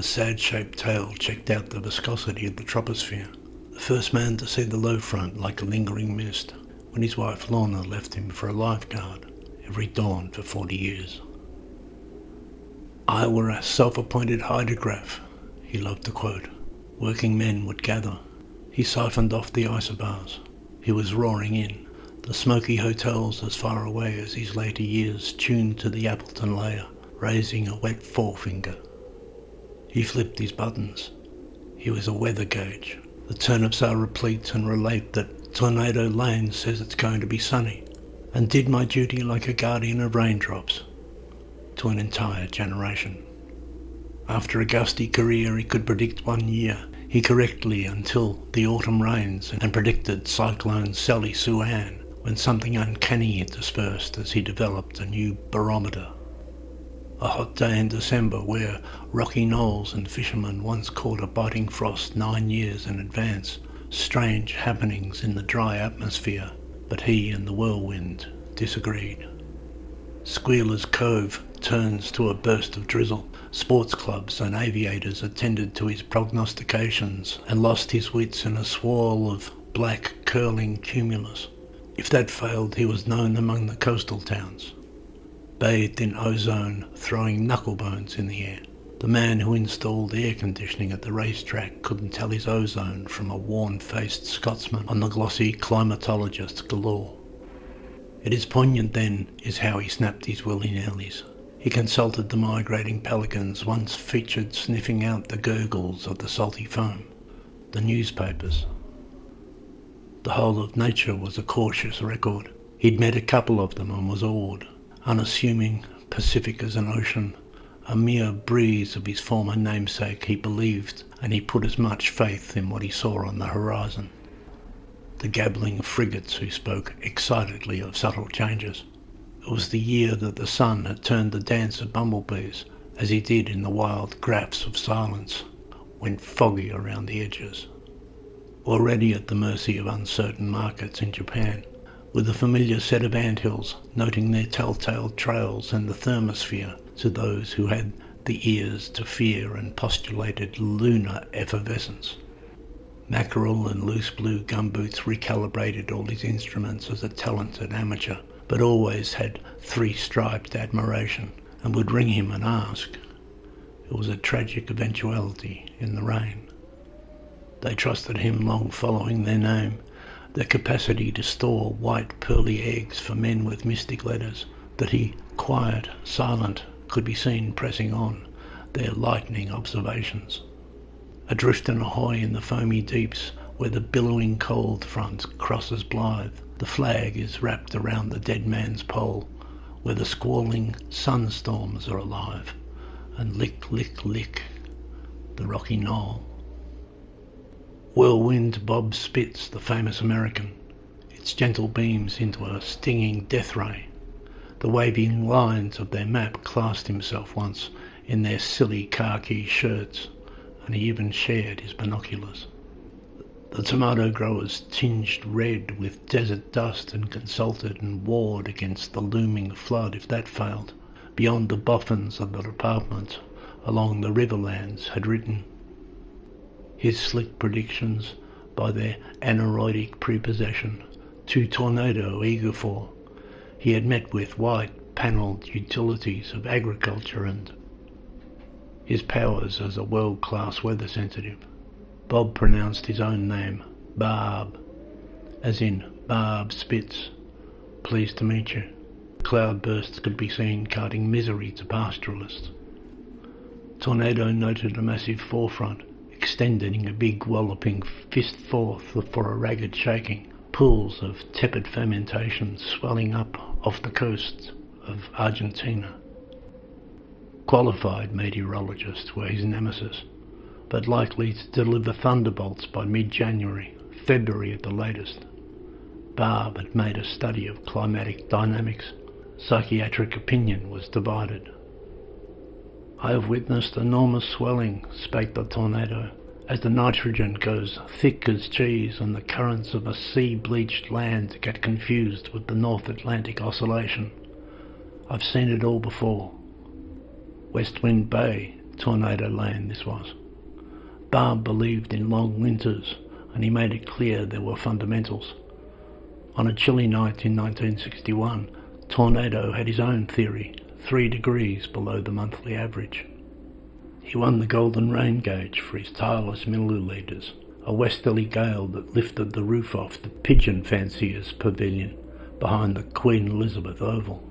The sad-shaped tail checked out the viscosity of the troposphere. The first man to see the low front like a lingering mist, when his wife Lorna left him for a lifeguard every dawn for 40 years. "I were a self-appointed hydrograph," he loved to quote. Working men would gather. He siphoned off the isobars. He was roaring in. The smoky hotels as far away as his later years tuned to the Appleton layer, raising a wet forefinger. He flipped his buttons. He was a weather gauge. The turnips are replete and relate that Tornado Lane says it's going to be sunny, and did my duty like a guardian of raindrops to an entire generation. After a gusty career, he could predict 1 year. He correctly until the autumn rains, and predicted Cyclone Sally Sue Ann, when something uncanny interspersed as he developed a new barometer. A hot day in December where rocky knolls and fishermen once caught a biting frost 9 years in advance. Strange happenings in the dry atmosphere, but he and the whirlwind disagreed. Squealer's Cove turns to a burst of drizzle. Sports clubs and aviators attended to his prognostications and lost his wits in a swirl of black curling cumulus. If that failed, he was known among the coastal towns, bathed in ozone, throwing knucklebones in the air. The man who installed air conditioning at the racetrack couldn't tell his ozone from a worn-faced Scotsman on the glossy climatologist galore. It is poignant then is how he snapped his willy-nillys. He consulted the migrating pelicans once featured sniffing out the gurgles of the salty foam, the newspapers. The whole of nature was a cautious record. He'd met a couple of them and was awed, unassuming, pacific as an ocean, a mere breeze of his former namesake he believed, and he put as much faith in what he saw on the horizon. The gabbling frigates who spoke excitedly of subtle changes. It was the year that the sun had turned the dance of bumblebees, as he did in the wild graphs of silence, went foggy around the edges. Already at the mercy of uncertain markets in Japan, with a familiar set of anthills noting their telltale trails and the thermosphere to those who had the ears to fear and postulated lunar effervescence. Mackerel and loose blue gumboots recalibrated all his instruments as a talented amateur, but always had three-striped admiration, and would ring him and ask. It was a tragic eventuality in the rain. They trusted him long following their name, their capacity to store white pearly eggs for men with mystic letters, that he, quiet, silent, could be seen pressing on, their lightning observations. Adrift and ahoy in the foamy deeps, where the billowing cold front crosses Blythe, the flag is wrapped around the dead man's pole, where the squalling sunstorms are alive, and lick, lick, lick, the rocky knoll. Whirlwind Bob spits, the famous American, its gentle beams into a stinging death ray. The waving lines of their map classed himself once in their silly khaki shirts, and he even shared his binoculars. The tomato growers tinged red with desert dust and consulted and warred against the looming flood if that failed. Beyond the boffins of the department, along the riverlands, had written. His slick predictions, by their aneroidic prepossession, too tornado eager for, he had met with white panelled utilities of agriculture and his powers as a world-class weather sensitive. Bob pronounced his own name, Barb, as in Barb Spitz, pleased to meet you. Cloudbursts could be seen carting misery to pastoralists. Tornado noted a massive forefront, extending a big walloping fist forth for a ragged shaking, pools of tepid fermentation swelling up off the coasts of Argentina. Qualified meteorologists were his nemesis, but likely to deliver thunderbolts by mid-January, February at the latest. Barb had made a study of climatic dynamics. Psychiatric opinion was divided. I have witnessed enormous swelling, spake the tornado, as the nitrogen goes thick as cheese and the currents of a sea-bleached land get confused with the North Atlantic oscillation. I've seen it all before. West Wind Bay, tornado land this was. Barb believed in long winters, and he made it clear there were fundamentals. On a chilly night in 1961, Tornado had his own theory, 3 degrees below the monthly average. He won the Golden Rain Gauge for his tireless milliliters, a westerly gale that lifted the roof off the pigeon fancier's pavilion behind the Queen Elizabeth Oval.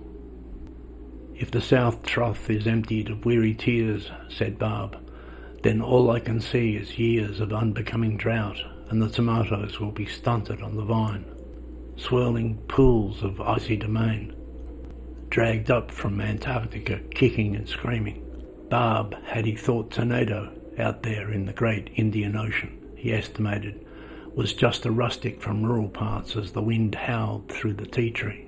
"If the South Trough is emptied of weary tears," said Barb, "then all I can see is years of unbecoming drought, and the tomatoes will be stunted on the vine. Swirling pools of icy domain, dragged up from Antarctica, kicking and screaming." Barb had he thought Tornado, out there in the great Indian Ocean, he estimated, was just a rustic from rural parts as the wind howled through the tea tree.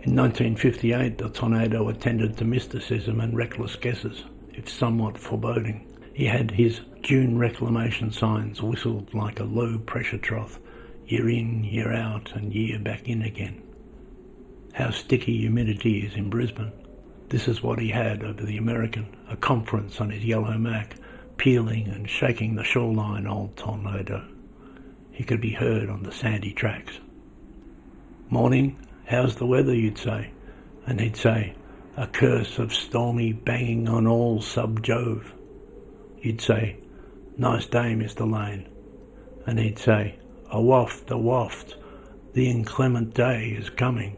In 1958, the tornado attended to mysticism and reckless guesses, if somewhat foreboding. He had his June reclamation signs whistled like a low-pressure trough, year in, year out, and year back in again. How sticky humidity is in Brisbane. This is what he had over the American, a conference on his yellow Mac, peeling and shaking the shoreline old tornado. He could be heard on the sandy tracks. "Morning, how's the weather?" you'd say, and he'd say, "A curse of stormy banging on all sub-Jove." You'd say, "Nice day, Mr. Lane," and he'd say, a waft, the inclement day is coming,"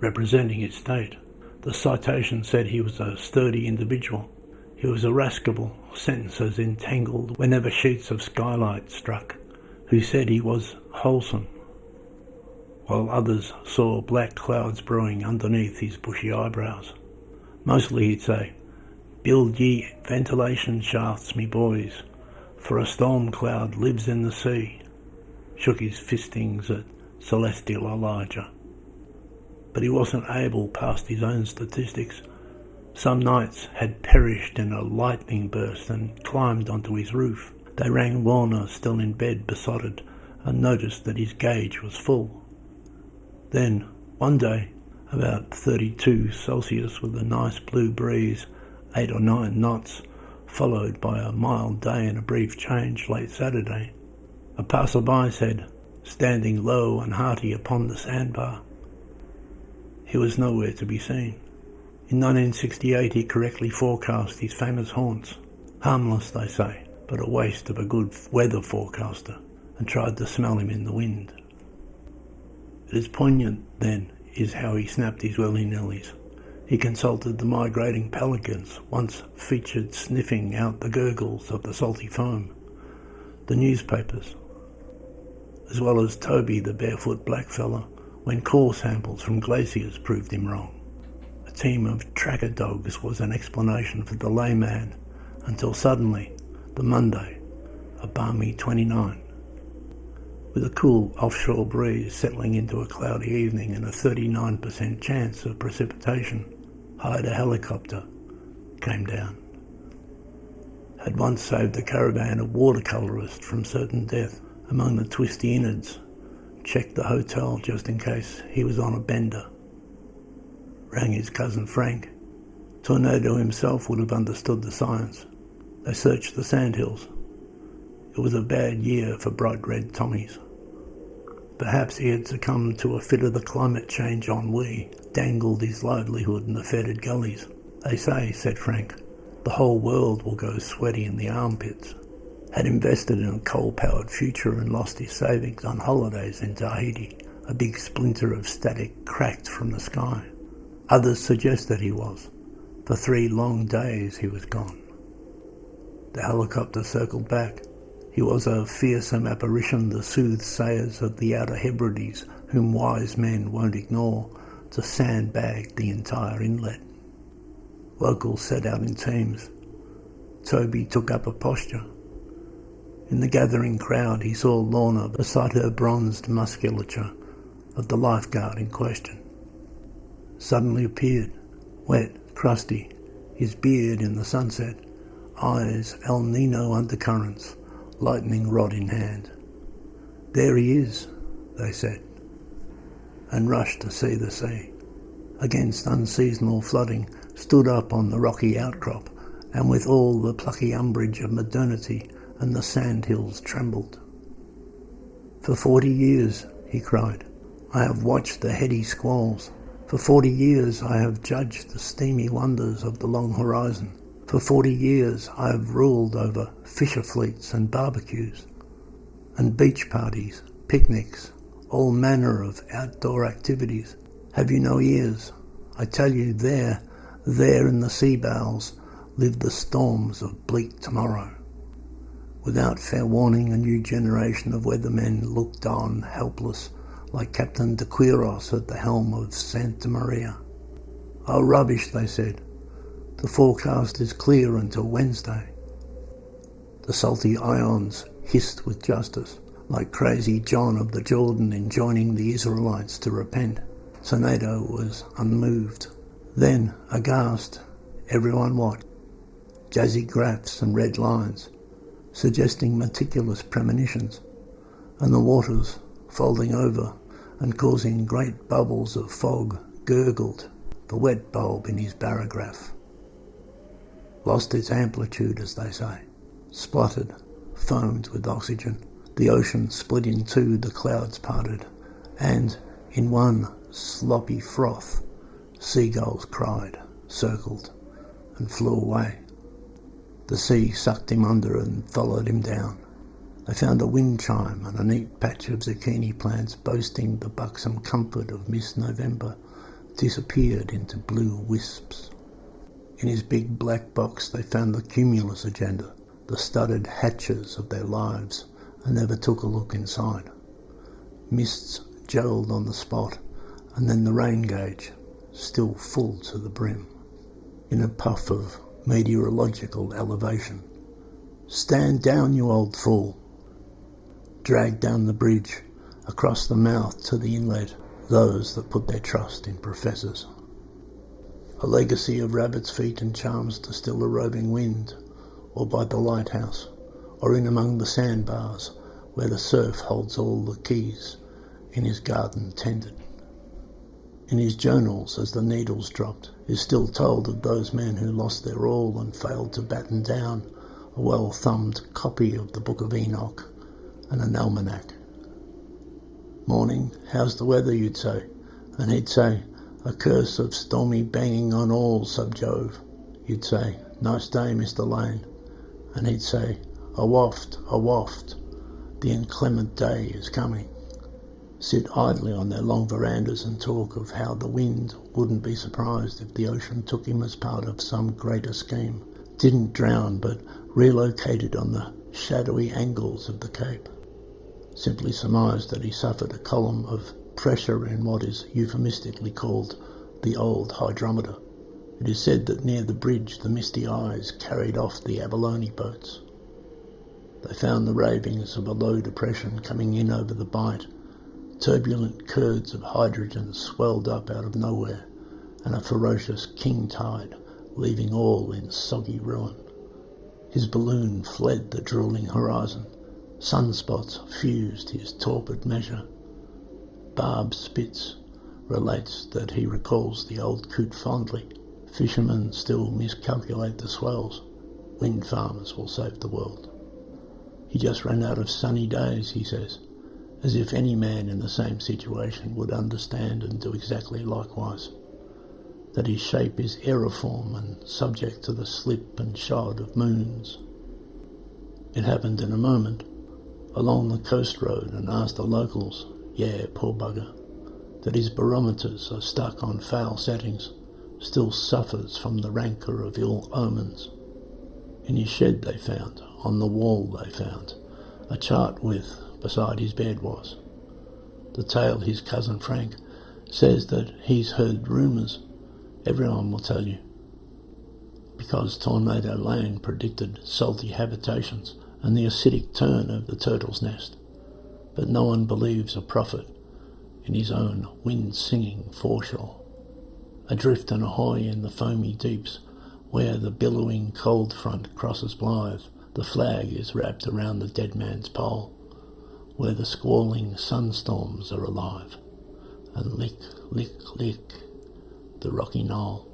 representing his state. The citation said he was a sturdy individual. He was irascible, sentences entangled whenever sheets of skylight struck, who said he was wholesome, while others saw black clouds brewing underneath his bushy eyebrows. Mostly he'd say, "Build ye ventilation shafts, me boys, for a storm cloud lives in the sea," shook his fistings at celestial Elijah. But he wasn't able past his own statistics. Some knights had perished in a lightning burst and climbed onto his roof. They rang Warner, still in bed, besotted, and noticed that his gauge was full. Then, one day, about 32 Celsius with a nice blue breeze, 8 or 9 knots, followed by a mild day and a brief change late Saturday, a passer-by said, standing low and hearty upon the sandbar. He was nowhere to be seen. In 1968 he correctly forecast his famous haunts. Harmless, they say, but a waste of a good weather forecaster, and tried to smell him in the wind. It is poignant, then, is how he snapped his willy-nillys. He consulted the migrating pelicans, once featured sniffing out the gurgles of the salty foam, the newspapers, as well as Toby the barefoot blackfellow, when core samples from glaciers proved him wrong. A team of tracker dogs was an explanation for the layman, until suddenly, the Monday, a balmy 29, with a cool offshore breeze settling into a cloudy evening and a 39% chance of precipitation, hired a helicopter, came down. Had once saved a caravan of watercolourists from certain death among the twisty innards, checked the hotel just in case he was on a bender. Rang his cousin Frank. Tornado himself would have understood the science. They searched the sandhills. It was a bad year for bright red Tommies. Perhaps he had succumbed to a fit of the climate change ennui, dangled his livelihood in the fetid gullies. "They say," said Frank, "the whole world will go sweaty in the armpits." Had invested in a coal-powered future and lost his savings on holidays in Tahiti, a big splinter of static cracked from the sky. Others suggested he was. For 3 long days he was gone. The helicopter circled back. He was a fearsome apparition, the soothsayers of the Outer Hebrides, whom wise men won't ignore, to sandbag the entire inlet. Locals set out in teams. Toby took up a posture. In the gathering crowd he saw Lorna beside her bronzed musculature of the lifeguard in question. Suddenly appeared, wet, crusty, his beard in the sunset, eyes El Nino undercurrents, lightning rod in hand. "There he is," they said, and rushed to see the sea. Against unseasonal flooding, stood up on the rocky outcrop, and with all the plucky umbrage of modernity, and the sandhills trembled. "For 40 years," he cried, "I have watched the heady squalls. For 40 years I have judged the steamy wonders of the long horizon. For 40 years I have ruled over fisher fleets and barbecues, and beach parties, picnics, all manner of outdoor activities. Have you no ears? I tell you, there in the sea bowels live the storms of bleak tomorrow." Without fair warning, a new generation of weathermen looked on, helpless, like Captain de Quiros at the helm of Santa Maria. "Oh, rubbish," they said. "The forecast is clear until Wednesday." The salty ions hissed with justice, like crazy John of the Jordan enjoining the Israelites to repent. Sonato was unmoved. Then, aghast, everyone watched. Jazzy graphs and red lines, suggesting meticulous premonitions, and the waters, folding over and causing great bubbles of fog, gurgled. The wet bulb in his barograph lost its amplitude, as they say, spluttered, foamed with oxygen. The ocean split in two, the clouds parted, and in one sloppy froth, seagulls cried, circled, and flew away. The sea sucked him under and followed him down. They found a wind chime and a neat patch of zucchini plants boasting the buxom comfort of Miss November disappeared into blue wisps. In his big black box they found the Cumulus Agenda, the studded hatches of their lives, and never took a look inside. Mists gelled on the spot, and then the rain gauge, still full to the brim. In a puff of meteorological elevation, "Stand down, you old fool!" Dragged down the bridge, across the mouth to the inlet, those that put their trust in professors. A legacy of rabbit's feet and charms to still a roving wind, or by the lighthouse, or in among the sandbars, where the surf holds all the keys, in his garden tended. In his journals, as the needles dropped, is still told of those men who lost their all and failed to batten down a well-thumbed copy of the Book of Enoch and an almanac. "Morning, how's the weather?" you'd say, and he'd say, "A curse of stormy banging on all, sub Jove." You'd say, "Nice day, Mr. Lane," and he'd say, "A waft, the inclement day is coming." Sit idly on their long verandas and talk of how the wind wouldn't be surprised if the ocean took him as part of some greater scheme, didn't drown but relocated on the shadowy angles of the Cape. Simply surmised that he suffered a column of pressure in what is euphemistically called the old hydrometer. It is said that near the bridge the misty eyes carried off the abalone boats. They found the ravings of a low depression coming in over the bight. Turbulent curds of hydrogen swelled up out of nowhere, and a ferocious king tide, leaving all in soggy ruin. His balloon fled the drooling horizon. Sunspots fused his torpid measure. Barb Spitz relates that he recalls the old coot fondly. Fishermen still miscalculate the swells. Wind farmers will save the world. He just ran out of sunny days, he says, as if any man in the same situation would understand and do exactly likewise. That his shape is aeriform and subject to the slip and shod of moons. It happened in a moment, along the coast road, and asked the locals, yeah, poor bugger, that his barometers are stuck on foul settings, still suffers from the rancour of ill omens. In his shed they found, on the wall they found, a chart with, beside his bed was. The tale his cousin Frank says that he's heard rumours. Everyone will tell you. Because Tornado Lane predicted salty habitations and the acidic turn of the turtle's nest. But no one believes a prophet in his own wind-singing foreshore. Adrift and ahoy in the foamy deeps, where the billowing cold front crosses Blythe, the flag is wrapped around the dead man's pole, where the squalling sunstorms are alive, and lick, lick, lick the rocky knoll.